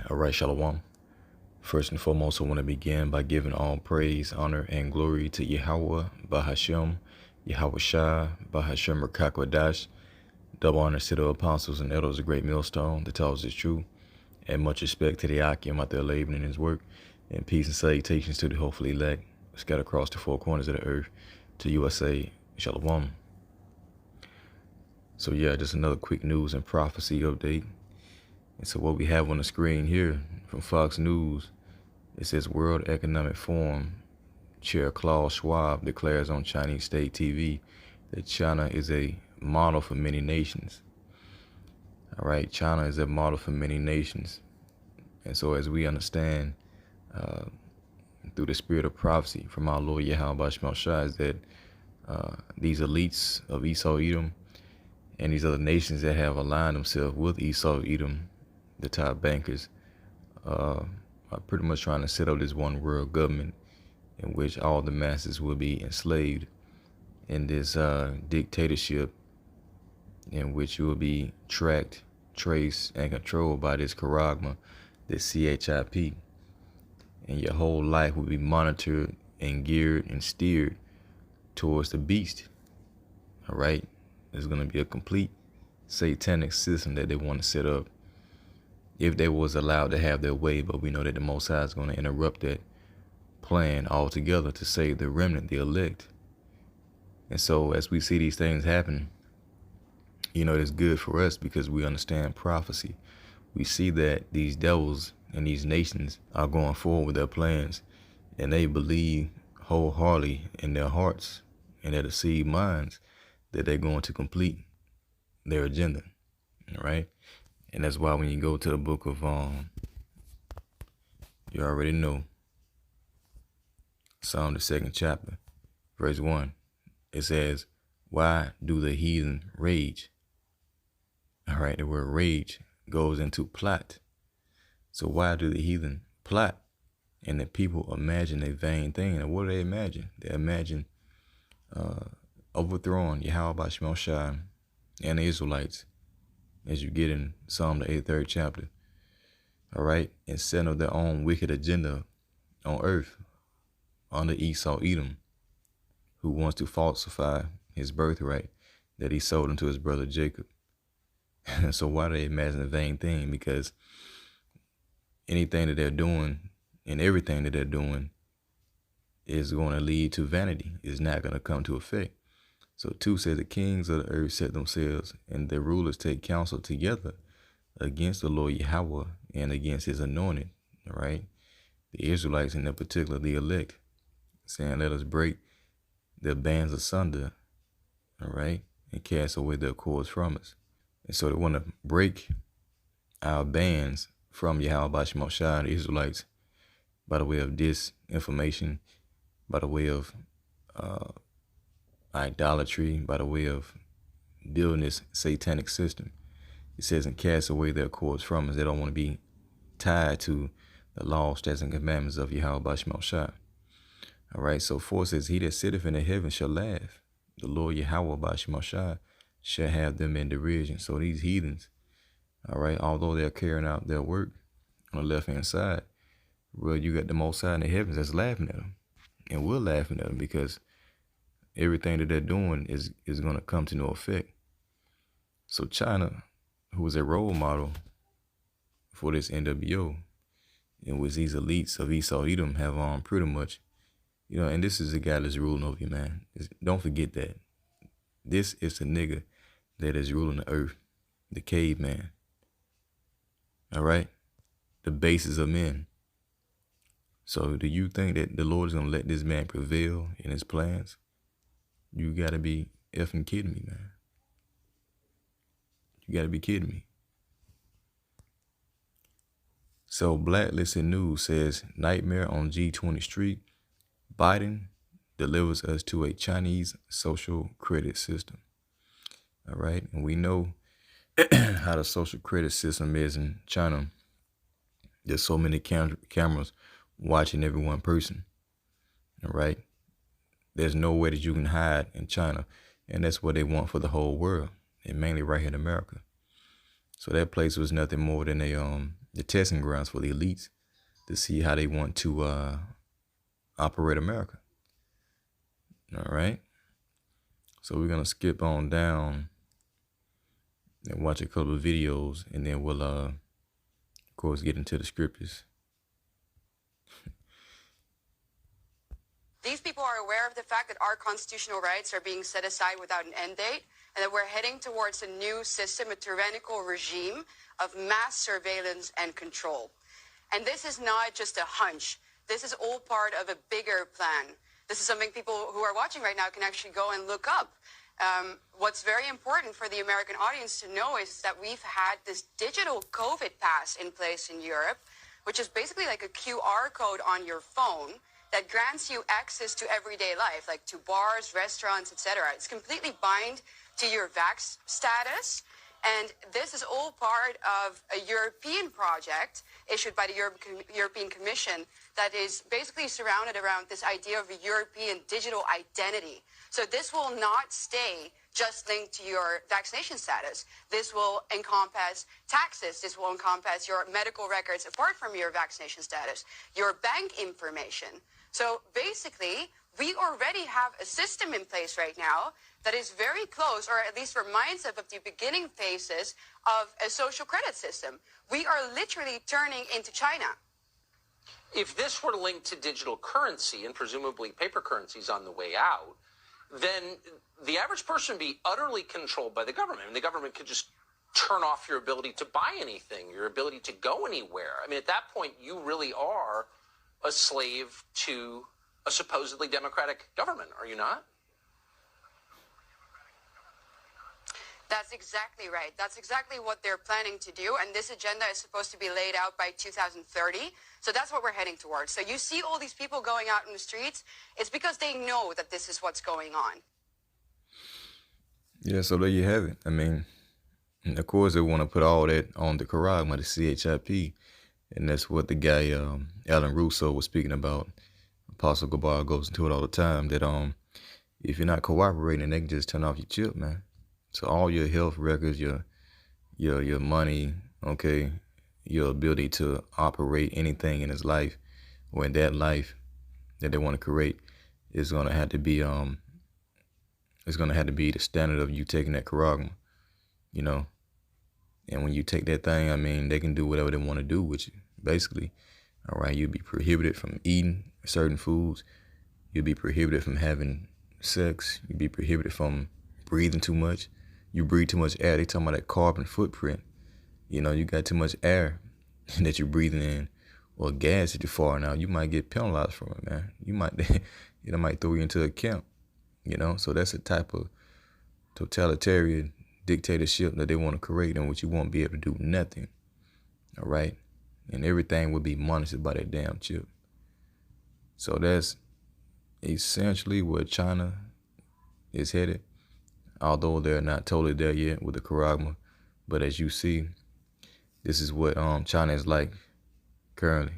All right, Shalom. First and foremost, I want to begin by giving all praise, honor, and glory to Yahweh, Bahashem, Yahweh Shai, Bahashem Rakakwadash. Double honor to the apostles and elders of Great Millstone that tells the truth, and much respect to the Akim out there laboring in his work, and peace and salutations to the hopefully elect scattered across the four corners of the earth to USA. Shalom. So yeah, just another quick news and prophecy update. And so what we have on the screen here from Fox News, it says World Economic Forum Chair Klaus Schwab declares on Chinese state TV that China is a model for many nations. All right, China is a model for many nations. And so as we understand through the spirit of prophecy from our Lord Yahweh Shai is that these elites of Esau Edom and these other nations that have aligned themselves with Esau Edom, the top bankers, are pretty much trying to set up this one world government in which all the masses will be enslaved in this dictatorship in which you will be tracked, traced, and controlled by this charagma, this CHIP. And your whole life will be monitored and geared and steered towards the beast. All right? There's going to be a complete satanic system that they want to set up if they was allowed to have their way, but we know that the Most High is going to interrupt that plan altogether to save the remnant, the elect. And so as we see these things happen, it's good for us because we understand prophecy. We see that these devils and these nations are going forward with their plans, and they believe wholeheartedly in their hearts and their deceived minds that they're going to complete their agenda, all right? And that's why when you go to the book of, you already know, Psalm the 2nd chapter, verse 1, it says, why do the heathen rage? All right, the word rage goes into plot. So why do the heathen plot? And the people imagine a vain thing. And what do they imagine? They imagine overthrowing Yahweh Shai and the Israelites, as you get in Psalm the 3rd chapter. All right, and setting up their own wicked agenda on earth under Esau Edom, who wants to falsify his birthright that he sold unto his brother Jacob. So why do they imagine a vain thing? Because anything that they're doing and everything that they're doing is going to lead to vanity. It's not going to come to effect. So 2 says the kings of the earth set themselves and the rulers take counsel together against the Lord Yahweh and against his anointed. All right. The Israelites, in particular, the elect, saying, let us break their bands asunder. All right. And cast away their cords from us. And so they want to break our bands from Yahweh Shai, the Israelites, by the way of disinformation, by the way of idolatry, by the way of building this satanic system. It says, and cast away their cords from us. They don't want to be tied to the law, statutes, and commandments of Yahweh Shai. All right, so 4 says, he that sitteth in the heavens shall laugh. The Lord Yahweh Shai shall have them in derision. So these heathens, all right, although they're carrying out their work on the left-hand side, well, you got the Most High in the heavens that's laughing at them. And we're laughing at them because everything that they're doing is going to come to no effect. So China, who is a role model for this NWO, in which these elites of Esau Edom have pretty much, and this is the guy that's ruling over you, man. Don't forget that. This is the nigga that is ruling the earth, the caveman. All right? The basis of men. So do you think that the Lord is going to let this man prevail in his plans? You got to be effing kidding me, man. You got to be kidding me. So Blacklisted News says, nightmare on G20 Street. Biden delivers us to a Chinese social credit system. All right. And we know how the social credit system is in China. There's so many cameras watching every one person. All right. There's nowhere that you can hide in China. And that's what they want for the whole world, and mainly right here in America. So that place was nothing more than a the testing grounds for the elites to see how they want to operate America. All right. So we're gonna skip on down and watch a couple of videos, and then we'll of course get into the scriptures. These people are aware of the fact that our constitutional rights are being set aside without an end date, and that we're heading towards a new system, a tyrannical regime of mass surveillance and control. And this is not just a hunch. This is all part of a bigger plan. This is something people who are watching right now can actually go and look up. What's very important for the American audience to know is that we've had this digital COVID pass in place in Europe, which is basically like a QR code on your phone that grants you access to everyday life, like to bars, restaurants, etc. It's completely bind to your vax status. And this is all part of a European project issued by the European Commission that is basically surrounded around this idea of a European digital identity. So this will not stay just linked to your vaccination status. This will encompass taxes. This will encompass your medical records apart from your vaccination status, your bank information. So basically, we already have a system in place right now that is very close, or at least reminds us of the beginning phases of a social credit system. We are literally turning into China. If this were linked to digital currency and presumably paper currencies on the way out, then the average person would be utterly controlled by the government. I mean, the government could just turn off your ability to buy anything, your ability to go anywhere. I mean, at that point, you really are a slave to a supposedly democratic government, are you not? That's exactly right. That's exactly what they're planning to do. And this agenda is supposed to be laid out by 2030. So that's what we're heading towards. So you see all these people going out in the streets, it's because they know that this is what's going on. Yeah, so there you have it. I mean, of course, they want to put all that on the charagma, the CHIP. And that's what the guy, Alan Russo, was speaking about. Apostle Gabar goes into it all the time, that if you're not cooperating, they can just turn off your chip, man. So all your health records, your money, okay, your ability to operate anything in his life or in that life that they want to create is gonna have to be it's gonna have to be the standard of you taking that charagma, you know. And when you take that thing, I mean, they can do whatever they want to do with you, basically. All right, you'll be prohibited from eating certain foods. You'll be prohibited from having sex. You'll be prohibited from breathing too much. You breathe too much air. They talking about that carbon footprint. You know, you got too much air that you're breathing in, or gas that you're farting out. You might get penalized from it, man. You might, it might throw you into a camp. You know, so that's a type of totalitarian dictatorship that they want to create, in which you won't be able to do nothing. All right, and everything will be monitored by that damn chip. So that's essentially where China is headed, although they're not totally there yet with the charagma. But as you see, this is what China is like currently.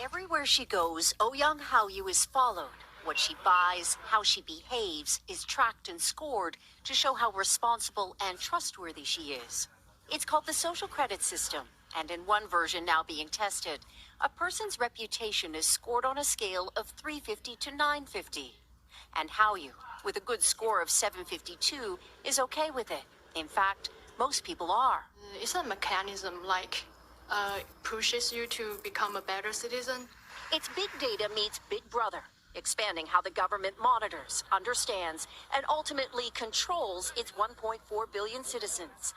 Everywhere she goes, Ouyang Haoyu is followed. What she buys, how she behaves, is tracked and scored to show how responsible and trustworthy she is. It's called the social credit system, and in one version now being tested, a person's reputation is scored on a scale of 350 to 950. And Haoyu, with a good score of 752, is okay with it. In fact, most people are. It's a mechanism like pushes you to become a better citizen. It's big data meets Big Brother, expanding how the government monitors, understands, and ultimately controls its 1.4 billion citizens.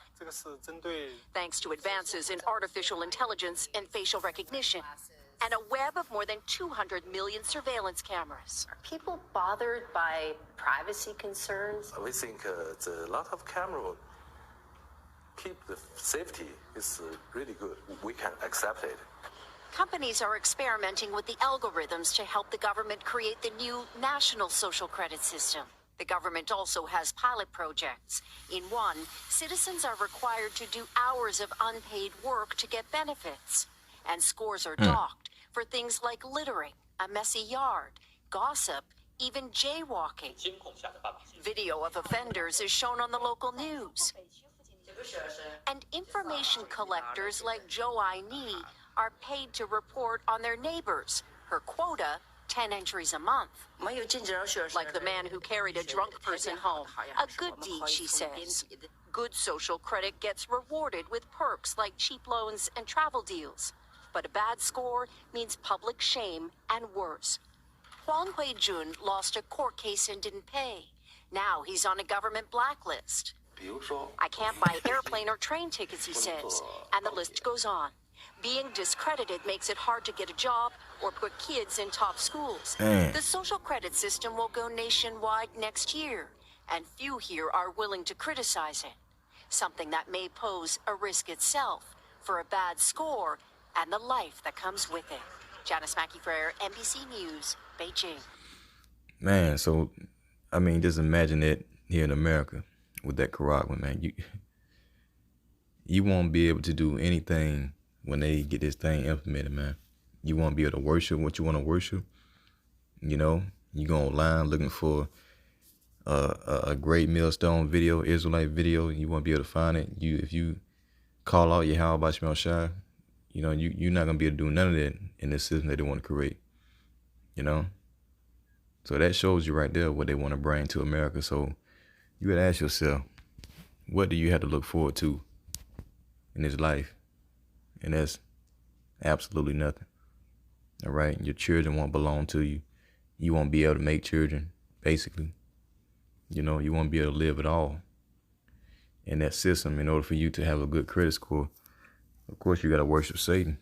Thanks to advances in artificial intelligence and facial recognition, and a web of more than 200 million surveillance cameras. Are people bothered by privacy concerns? We think a lot of camera keep the safety is really good. We can accept it. Companies are experimenting with the algorithms to help the government create the new national social credit system. The government also has pilot projects. In one, citizens are required to do hours of unpaid work to get benefits. And scores are docked for things like littering, a messy yard, gossip, even jaywalking. Video of offenders is shown on the local news. And information collectors like Zhou Aini are paid to report on their neighbors. Her quota, 10 entries a month. Like the man who carried a drunk person home. A good deed, she says. Good social credit gets rewarded with perks like cheap loans and travel deals. But a bad score means public shame and worse. Huang Huijun lost a court case and didn't pay. Now he's on a government blacklist. I can't buy airplane or train tickets, he says, and the list goes on. Being discredited makes it hard to get a job or put kids in top schools. The social credit system will go nationwide next year, and few here are willing to criticize it. Something that may pose a risk itself for a bad score and the life that comes with it. Janice Mackey-Frere, NBC News, Beijing. Man, so, I mean, just imagine it here in America with that Karak one, man. You won't be able to do anything when they get this thing implemented, man. You won't be able to worship what you want to worship. You know, you go online looking for a great millstone video, Israelite video. You won't be able to find it. If you call out Yahweh Shemel Shai, you know, you're not going to be able to do none of that in this system that they want to create. You know? So that shows you right there what they want to bring to America. So you got to ask yourself, what do you have to look forward to in this life? And that's absolutely nothing. All right? Your children won't belong to you. You won't be able to make children, basically. You know, you won't be able to live at all in that system. In order for you to have a good credit score, of course, you got to worship Satan.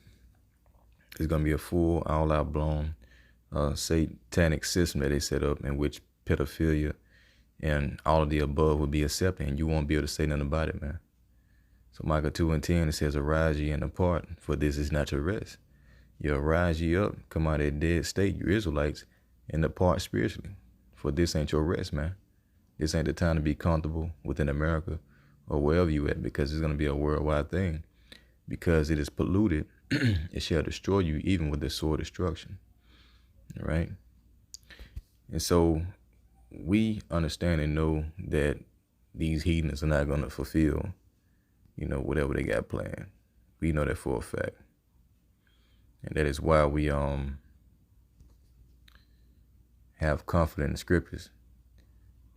It's going to be a full, all-out blown satanic system that they set up in which pedophilia and all of the above will be accepted, and you won't be able to say nothing about it, man. So Micah 2:10, it says, arise ye and depart, for this is not your rest. You arise ye up, come out of that dead state, you Israelites, and depart spiritually. For this ain't your rest, man. This ain't the time to be comfortable within America or wherever you at, because it's going to be a worldwide thing. Because it is polluted, it shall destroy you even with the sword of destruction. All right? And so we understand and know that these heathens are not going to fulfill, you know, whatever they got planned. We know that for a fact. And that is why we have confidence in the scriptures.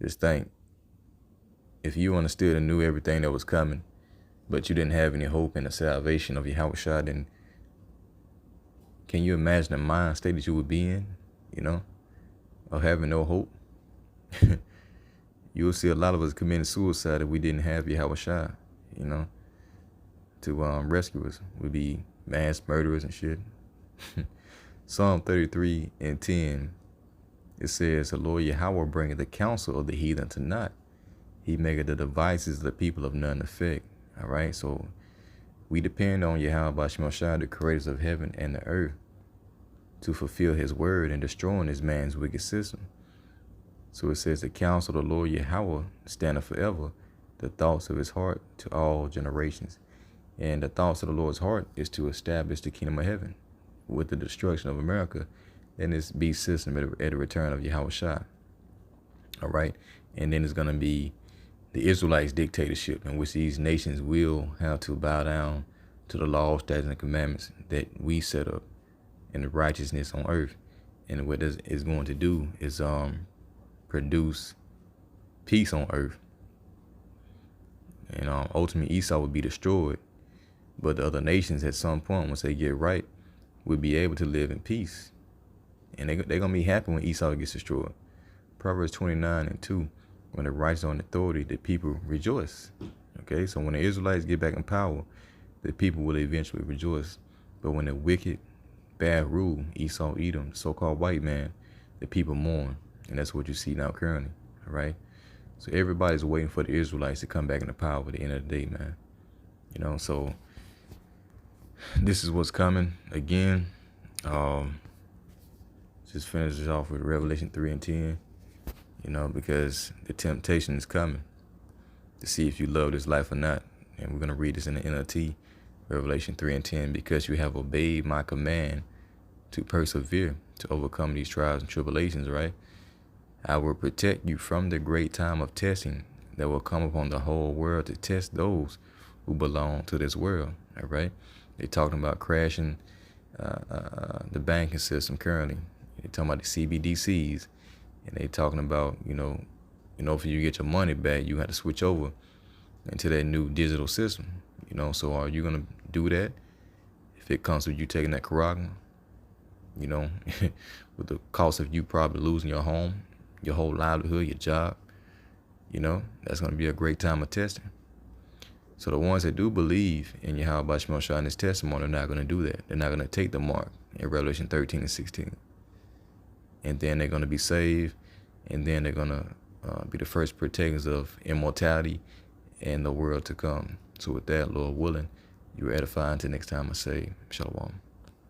Just think, if you understood and knew everything that was coming, but you didn't have any hope in the salvation of Yahushua, then can you imagine the mind state that you would be in, you know, of having no hope? You'll see a lot of us committing suicide if we didn't have Yahushua, you know, to rescue us. We'd be mass murderers and shit. Psalm 33:10, it says, the Lord Yahweh bringeth the counsel of the heathen to naught. He maketh the devices of the people of none effect. All right, so we depend on Yahweh Shemel Shai, the creators of heaven and the earth, to fulfill his word and destroying this man's wicked system. So it says, the counsel of the Lord Yahweh standeth forever, the thoughts of his heart to all generations. And the thoughts of the Lord's heart is to establish the kingdom of heaven with the destruction of America and this beast system at the return of Yahushua. All right, and then it's going to be the Israelites' dictatorship, in which these nations will have to bow down to the laws, statutes, and commandments that we set up in the righteousness on earth. And what this is going to do is produce peace on earth. And ultimately Esau would be destroyed, but the other nations at some point, once they get right, will be able to live in peace. And they're going to be happy when Esau gets destroyed. Proverbs 29:2, when the righteous are in authority, the people rejoice. Okay, so when the Israelites get back in power, the people will eventually rejoice. But when the wicked, bad rule, Esau, Edom, the so-called white man, the people mourn. And that's what you see now currently, all right? So everybody's waiting for the Israelites to come back into power at the end of the day, man. You know, so this is what's coming. Again, just finish this off with Revelation 3:10, you know, because the temptation is coming to see if you love this life or not. And we're going to read this in the NLT, Revelation 3:10, because you have obeyed my command to persevere, to overcome these trials and tribulations, right? I will protect you from the great time of testing that will come upon the whole world to test those who belong to this world. All right, they talking about crashing the banking system currently. They talking about the CBDCs, and they talking about for you to get your money back, you have to switch over into that new digital system. So are you gonna do that if it comes with you taking that Caragna? With the cost of you probably losing your home, your whole livelihood, your job. That's gonna be a great time of testing. So the ones that do believe in Yahweh Shai and his testimony are not going to do that. They're not going to take the mark in Revelation 13 and 16. And then they're going to be saved, and then they're going to be the first partakers of immortality and the world to come. So with that, Lord willing, you're edifying until next time I say, Shalom.